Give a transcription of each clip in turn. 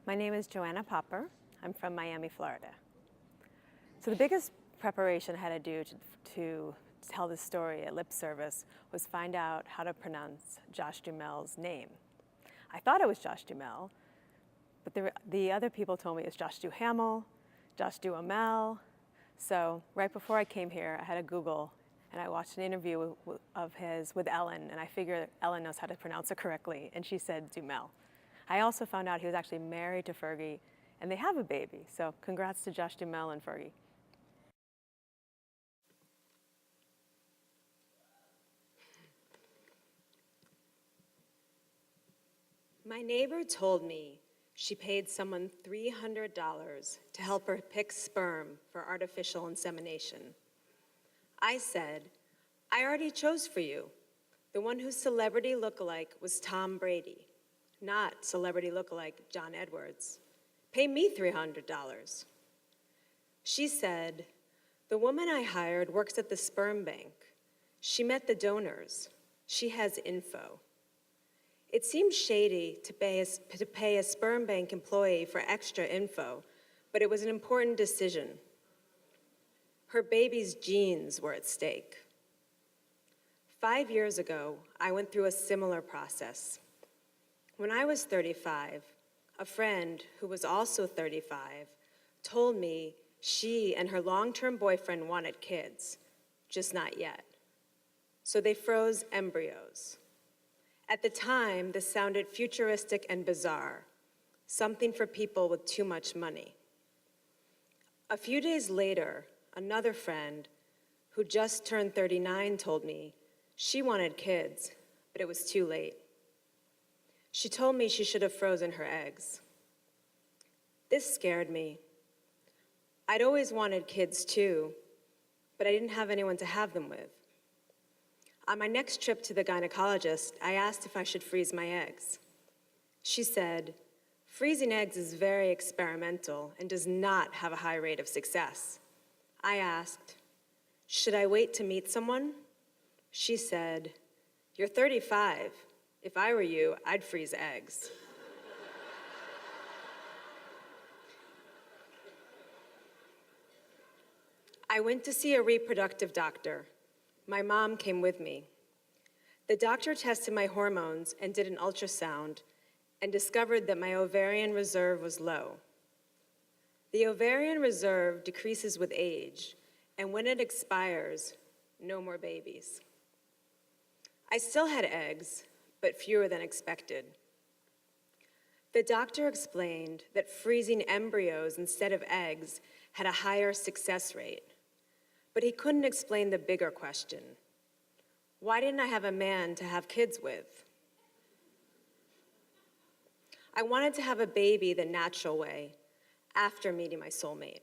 My name is Joanna Popper. I'm from Miami, Florida. So the biggest preparation I had to do to tell this story at lip service was find out how to pronounce Josh Duhamel's name. I thought it was Josh Duhamel, but the other people told me it's Josh Duhamel, Josh Duhamel. So right before I came here, I had to Google, and I watched an interview of his with Ellen, and I figured Ellen knows how to pronounce it correctly, and she said Duhamel. I also found out he was actually married to Fergie, and they have a baby. So congrats to Josh Duhamel and Fergie. My neighbor told me she paid someone $300 to help her pick sperm for artificial insemination. I said, I already chose for you. The one whose celebrity lookalike was Tom Brady, not celebrity lookalike John Edwards. Pay me $300. She said, the woman I hired works at the sperm bank. She met the donors. She has info. It seemed shady to pay a sperm bank employee for extra info, but it was an important decision. Her baby's genes were at stake. 5 years ago, I went through a similar process. When I was 35, a friend who was also 35 told me she and her long-term boyfriend wanted kids, just not yet. So they froze embryos. At the time, this sounded futuristic and bizarre, something for people with too much money. A few days later, another friend who just turned 39 told me she wanted kids, but it was too late. She told me she should have frozen her eggs. This scared me. I'd always wanted kids too, but I didn't have anyone to have them with. On my next trip to the gynecologist, I asked if I should freeze my eggs. She said, freezing eggs is very experimental and does not have a high rate of success. I asked, should I wait to meet someone? She said, you're 35. If I were you, I'd freeze eggs. I went to see a reproductive doctor. My mom came with me. The doctor tested my hormones and did an ultrasound and discovered that my ovarian reserve was low. The ovarian reserve decreases with age, and when it expires, no more babies. I still had eggs, but fewer than expected. The doctor explained that freezing embryos instead of eggs had a higher success rate, but he couldn't explain the bigger question. Why didn't I have a man to have kids with? I wanted to have a baby the natural way, after meeting my soulmate.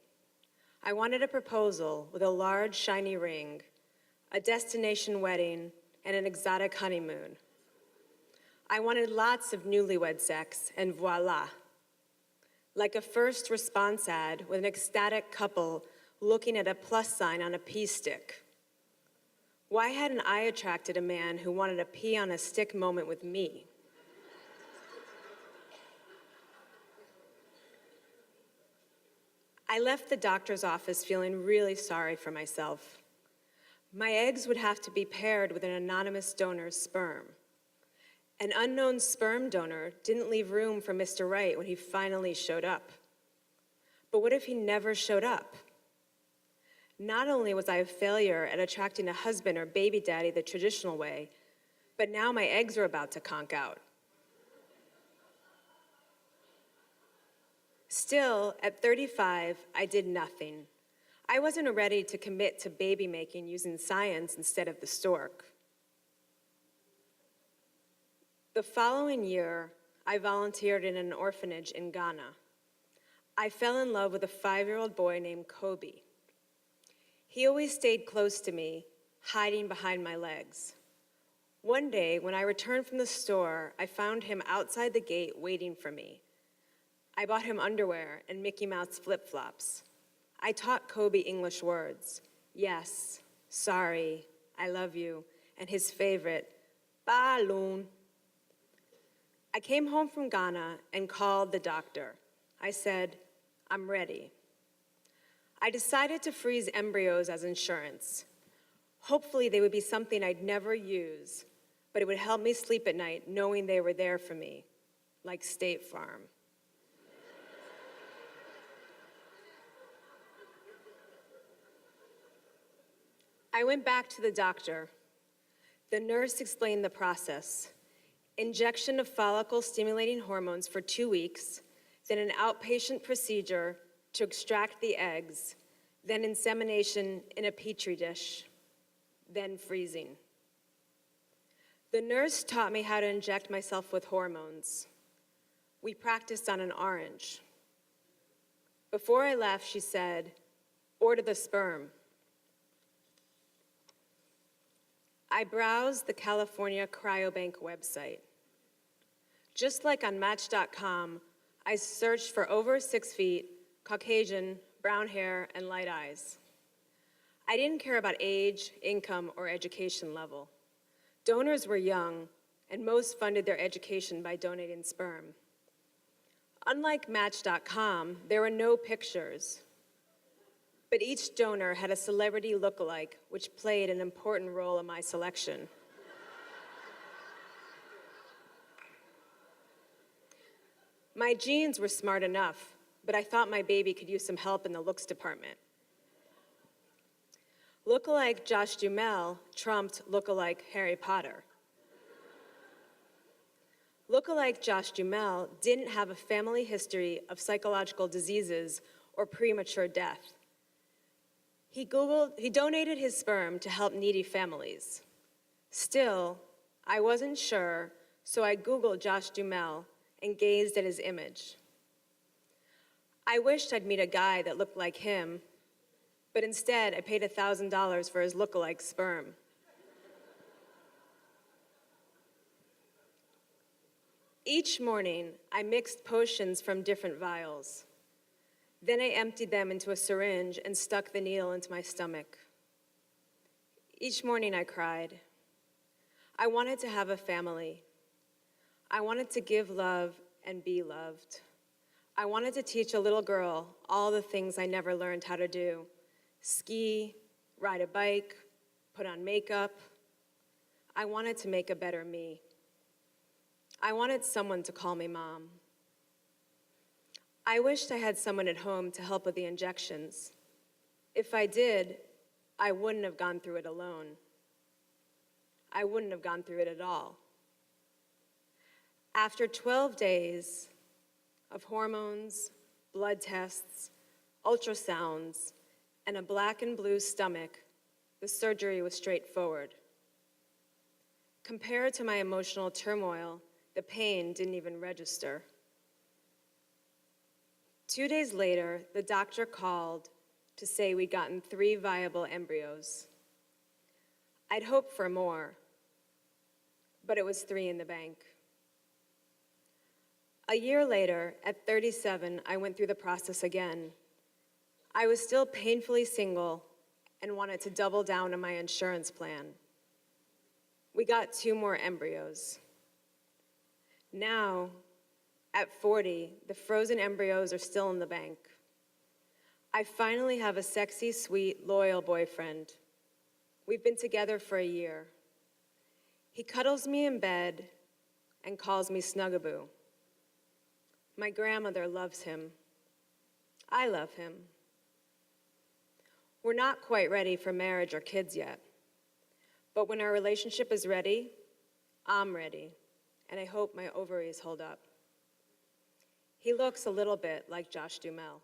I wanted a proposal with a large, shiny ring, a destination wedding, and an exotic honeymoon. I wanted lots of newlywed sex, and voila. Like a first response ad with an ecstatic couple looking at a plus sign on a pee stick. Why hadn't I attracted a man who wanted a pee on a stick moment with me? I left the doctor's office feeling really sorry for myself. My eggs would have to be paired with an anonymous donor's sperm. An unknown sperm donor didn't leave room for Mr. Right when he finally showed up. But what if he never showed up? Not only was I a failure at attracting a husband or baby daddy the traditional way, but now my eggs were about to conk out. Still, at 35, I did nothing. I wasn't ready to commit to baby making using science instead of the stork. The following year, I volunteered in an orphanage in Ghana. I fell in love with a 5-year-old boy named Kobe. He always stayed close to me, hiding behind my legs. One day, when I returned from the store, I found him outside the gate waiting for me. I bought him underwear and Mickey Mouse flip-flops. I taught Kobe English words, yes, sorry, I love you, and his favorite, balloon. I came home from Ghana and called the doctor. I said, I'm ready. I decided to freeze embryos as insurance. Hopefully they would be something I'd never use, but it would help me sleep at night knowing they were there for me, like State Farm. I went back to the doctor. The nurse explained the process. Injection of follicle-stimulating hormones for 2 weeks, then an outpatient procedure to extract the eggs, then insemination in a petri dish, then freezing. The nurse taught me how to inject myself with hormones. We practiced on an orange. Before I left, she said, order the sperm. I browsed the California Cryobank website. Just like on Match.com, I searched for over 6 feet, Caucasian, brown hair, and light eyes. I didn't care about age, income, or education level. Donors were young, and most funded their education by donating sperm. Unlike Match.com, there were no pictures, but each donor had a celebrity look-alike, which played an important role in my selection. My genes were smart enough, but I thought my baby could use some help in the looks department. Look-alike Josh Duhamel trumped look-alike Harry Potter. Look-alike Josh Duhamel didn't have a family history of psychological diseases or premature death. He donated his sperm to help needy families. Still, I wasn't sure, so I Googled Josh Duhamel and gazed at his image. I wished I'd meet a guy that looked like him, but instead I paid $1,000 for his look-alike sperm. Each morning, I mixed potions from different vials. Then I emptied them into a syringe and stuck the needle into my stomach. Each morning I cried. I wanted to have a family. I wanted to give love and be loved. I wanted to teach a little girl all the things I never learned how to do: ski, ride a bike, put on makeup. I wanted to make a better me. I wanted someone to call me mom. I wished I had someone at home to help with the injections. If I did, I wouldn't have gone through it alone. I wouldn't have gone through it at all. After 12 days of hormones, blood tests, ultrasounds, and a black and blue stomach, the surgery was straightforward. Compared to my emotional turmoil, the pain didn't even register. 2 days later, the doctor called to say we'd gotten 3 viable embryos. I'd hoped for more, but it was 3 in the bank. A year later, at 37, I went through the process again. I was still painfully single and wanted to double down on my insurance plan. We got 2 more embryos. Now, at 40, the frozen embryos are still in the bank. I finally have a sexy, sweet, loyal boyfriend. We've been together for a year. He cuddles me in bed and calls me Snuggaboo. My grandmother loves him. I love him. We're not quite ready for marriage or kids yet, but when our relationship is ready, I'm ready, and I hope my ovaries hold up. He looks a little bit like Josh Duhamel.